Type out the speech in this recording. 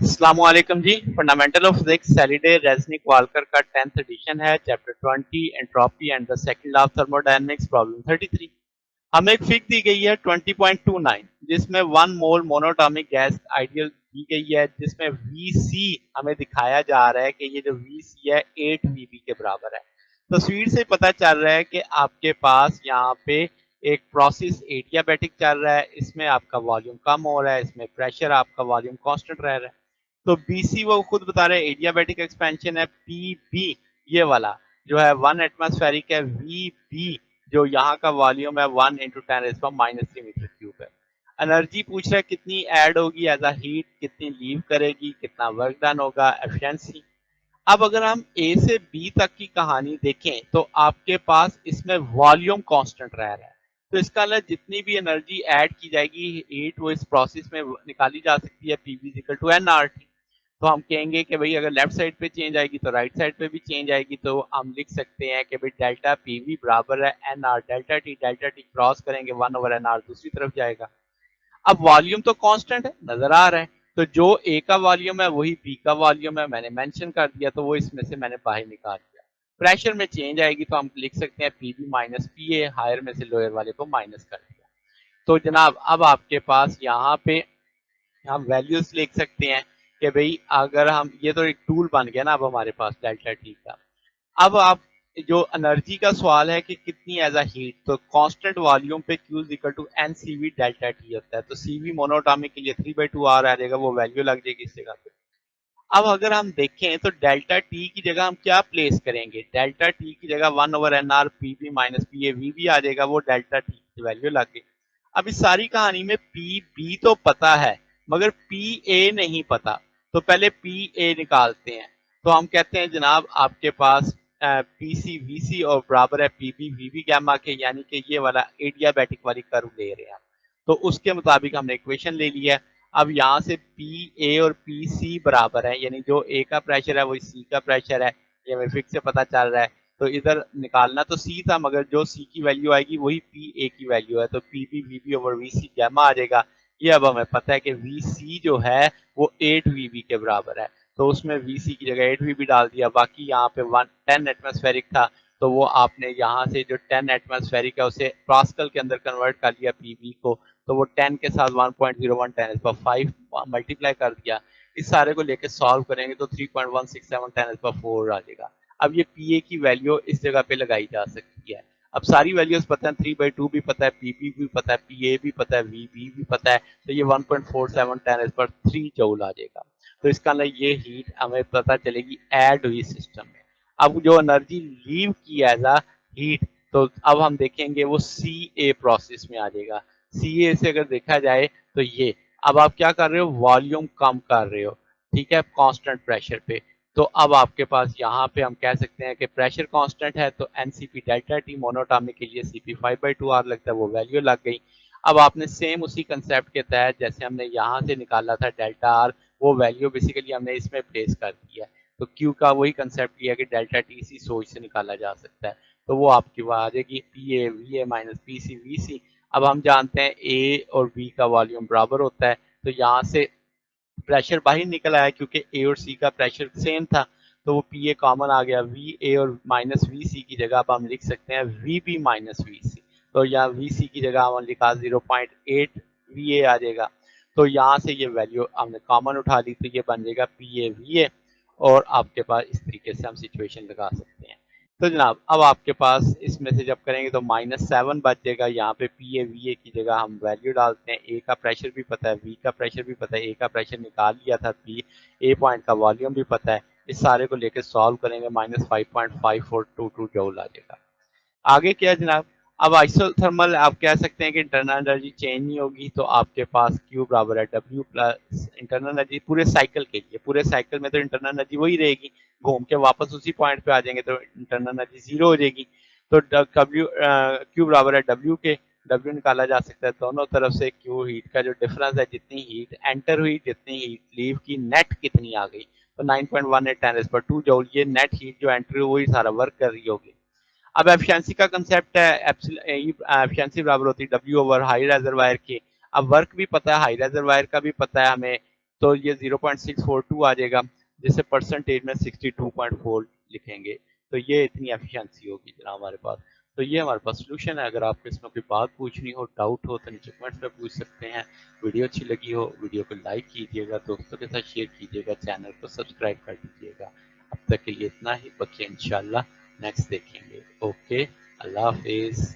अस्सलामुअलैकुम जी। Fundamental of physics Halliday Resnick Walker का 10th एडिशन है। Chapter 20 entropy and the second law of thermodynamics problem 33। हमें एक फिग दी गई है 20.29 जिसमें 1 मोल मोनोटॉमिक गैस आइडियल दी गई है, जिसमें Vc हमें दिखाया जा रहा है कि ये जो Vc है 8 Vb के बराबर है। तस्वीर से पता चल रहा है कि आपके पास यहाँ पे एक प्रोसेस एडियाबैटिक चल रहा है, इसमें आपका वॉल्यूम कम हो रहा है, इसमें प्रेशर आपका वॉल्यूम कांस्टेंट रह रहा है। तो बीसी वो खुद बता रहे हैं एडियाबैटिक एक्सपेंशन है। पीबी ये वाला जो है 1 एटमॉस्फेरिक है। वीबी जो यहाँ का वॉल्यूम है 1 इंटू 10⁻³ मीटर क्यूब है। एनर्जी पूछ रहा है कितनी ऐड होगी एज अ हीट, कितनी लीव करेगी, कितना वर्क डन होगा, एफिशिएंसी। अब अगर हम ए से बी तक की कहानी देखें तो आपके पास इसमें वॉल्यूम कांस्टेंट रह रहा है, तो इसका मतलब जितनी भी एनर्जी ऐड की जाएगी हीट वो इस प्रोसेस में निकाली जा सकती है। PV equal to n R T. तो हम कहेंगे कि भाई अगर लेफ्ट साइड पे चेंज आएगी तो राइट साइड पे भी चेंज आएगी, तो हम लिख सकते हैं कि भाई डेल्टा पीवी बराबर है n R delta T cross करेंगे 1/एन आर दूसरी तरफ जाएगा। अब वॉल्यूम तो कांस्टेंट है नजर आ रहा है, तो जो ए का वॉल्यूम है वही बी का वॉल्यूम है, मैंने मेंशन कर दिया, तो वो इसमें से मैंने बाहर निकाल दिया। प्रेशर में चेंज आएगी तो हम लिख सकते हैं PB minus P A, higher में से लोअर वाले को माइनस कर दिया। तो जनाब अब आपके पास यहाँ पे हम वैल्यूज लिख सकते हैं कि भाई अगर हम ये तो एक टूल बन गया ना अब हमारे पास डेल्टा टी का। अब आप जो एनर्जी का सवाल है कि कितनी एज अ हीट, तो कांस्टेंट वॉल्यूम पे Q is equal to N C V delta T होता है, तो सी वी मोनोटॉमिक के लिए 3/2 R आ जाएगा, वो वैल्यू लग जाएगी इस जगह पे। अब अगर हम देखें तो डेल्टा टी की जगह हम क्या प्लेस करेंगे, डेल्टा टी की जगह 1/एन R P B minus P A V भी आ जाएगा, वो डेल्टा टी की वैल्यू लग गई। अब इस सारी कहानी में पी बी तो पता है मगर पी ए नहीं पता, तो पहले पी ए निकालते हैं। तो हम कहते हैं जनाब आपके पास पी सी वी सी और बराबर है P B V B gamma के, यानी कि ये वाला एडियाबैटिक वाली कर्व ले रहे हैं। तो उसके मुताबिक हमने इक्वेशन ले लिया है। अब यहाँ से पी ए और पी सी बराबर है, यानी जो ए का प्रेशर है वही सी का प्रेशर है, ये हमें फिक्स से पता चल रहा है। तो इधर निकालना तो सी था मगर जो सी की वैल्यू आएगी वही पी ए की वैल्यू है, तो P B V B over V C gamma आ जाएगा। ये अब हमें पता है कि वी सी जो है वो 8 वी बी के बराबर है, तो उसमें वी सी की जगह 8 वी बी डाल दिया। बाकी यहाँ पे 10 एटमॉस्फेरिक था, तो वो आपने यहाँ से जो 10 एटमॉस्फेरिक है उसे पास्कल के अंदर कन्वर्ट कर लिया पी बी को, तो वो 10 के साथ 1.01 10⁵ मल्टीप्लाई कर दिया। इस सारे को लेके सॉल्व करेंगे तो 3.167 10⁴ आ जाएगा। अब ये पी ए की वैल्यू इस जगह पे लगाई जा सकती है। अब सारी वैल्यूज पता है, 3/2 भी पता है, पी बी भी पता है, पी ए भी पता है, वी बी भी पता है, तो ये 1.47 10⁻³ जूल आ जाएगा। तो इसका मतलब ये हीट हमें पता चलेगी ऐड हुई सिस्टम में। अब जो एनर्जी लीव की एज अ हीट, तो अब हम देखेंगे वो सी ए प्रोसेस में आ जाएगा। सी ए से अगर देखा जाए तो ये अब आप क्या कर रहे हो, वॉल्यूम कम कर रहे हो, ठीक है, कांस्टेंट प्रेशर पे। तो अब आपके पास यहाँ पे हम कह सकते हैं कि प्रेशर कांस्टेंट है, तो एनसीपी डेल्टा टी मोनोटॉमिक के लिए सीपी 5/2 R लगता है, वो वैल्यू लग गई। अब आपने सेम उसी कंसेप्ट के तहत जैसे हमने यहाँ से निकाला था डेल्टा आर, वो वैल्यू बेसिकली हमने इसमें प्लेस कर दी है। तो क्यू का वही कंसेप्ट लिया कि डेल्टा टी इसी सोच से निकाला जा सकता है, तो वो आपकी वहाँ आ जाएगी P A V A minus P C V C. अब हम जानते हैं ए और बी का वॉल्यूम बराबर होता है, तो यहाँ से प्रेशर बाहर निकल आया क्योंकि ए और सी का प्रेशर सेम था, तो वो पी ए कॉमन आ गया। वी ए और माइनस वी सी की जगह अब हम लिख सकते हैं वी बी माइनस वी सी, तो यहाँ वी सी की जगह हम लिखा 0.8 वी ए आ जाएगा। तो यहाँ से ये वैल्यू हमने कॉमन उठा ली, तो ये बन जाएगा पी ए वी ए, और आपके पास इस तरीके से हम सिचुएशन लगा सकते हैं। तो जनाब अब आपके पास इसमें से जब करेंगे तो -7 बच जाएगा। यहाँ पे पी ए वी ए की जगह हम वैल्यू डालते हैं, ए का प्रेशर भी पता है, वी का प्रेशर भी पता है, ए का प्रेशर निकाल लिया था, पी ए पॉइंट का वॉल्यूम भी पता है। इस सारे को लेकर सॉल्व करेंगे -5.5422 जूल आ जाएगा। आगे क्या जनाब, अब आइसोथर्मल आप कह सकते हैं कि इंटरनल एनर्जी चेंज नहीं होगी, तो आपके पास Q बराबर है W प्लस इंटरनल एनर्जी पूरे साइकिल के लिए। पूरे साइकिल में तो इंटरनल एनर्जी वही रहेगी, घूम के वापस उसी पॉइंट पे आ जाएंगे तो इंटरनल एनर्जी जीरो हो जाएगी। तो Q बराबर है W के, W निकाला जा सकता है दोनों तरफ से। Q हीट का जो डिफरेंस है, जितनी हीट एंटर हुई जितनी हीट लीव की, नेट कितनी आ गई, तो 9.18 10⁻² जूल, ये नेट हीट जो एंटर हुई वही सारा वर्क कर रही होगी। अब एफिशिएंसी का कंसेप्ट है, एफिशिएंसी बराबर होती है डब्ल्यू ओवर हाई रेजरवायर की। अब वर्क भी पता है, हाई रेजरवायर का भी पता है हमें, तो ये 0.642 आ जाएगा, जिसे परसेंटेज में 62.4 लिखेंगे। तो ये इतनी एफिशिएंसी होगी जनाब हमारे पास। तो ये हमारे पास सोल्यूशन है। अगर आपको इसमें कोई बात पूछनी हो, डाउट हो, तो नीचे कमेंट्स में पूछ सकते हैं। वीडियो अच्छी लगी हो, वीडियो को लाइक कीजिएगा, दोस्तों के साथ शेयर कीजिएगा, चैनल को सब्सक्राइब कर दीजिएगा। अब तक के लिए इतना ही, बाकी इंशाल्लाह नेक्स्ट देखेंगे। ओके, अल्लाह हाफिज।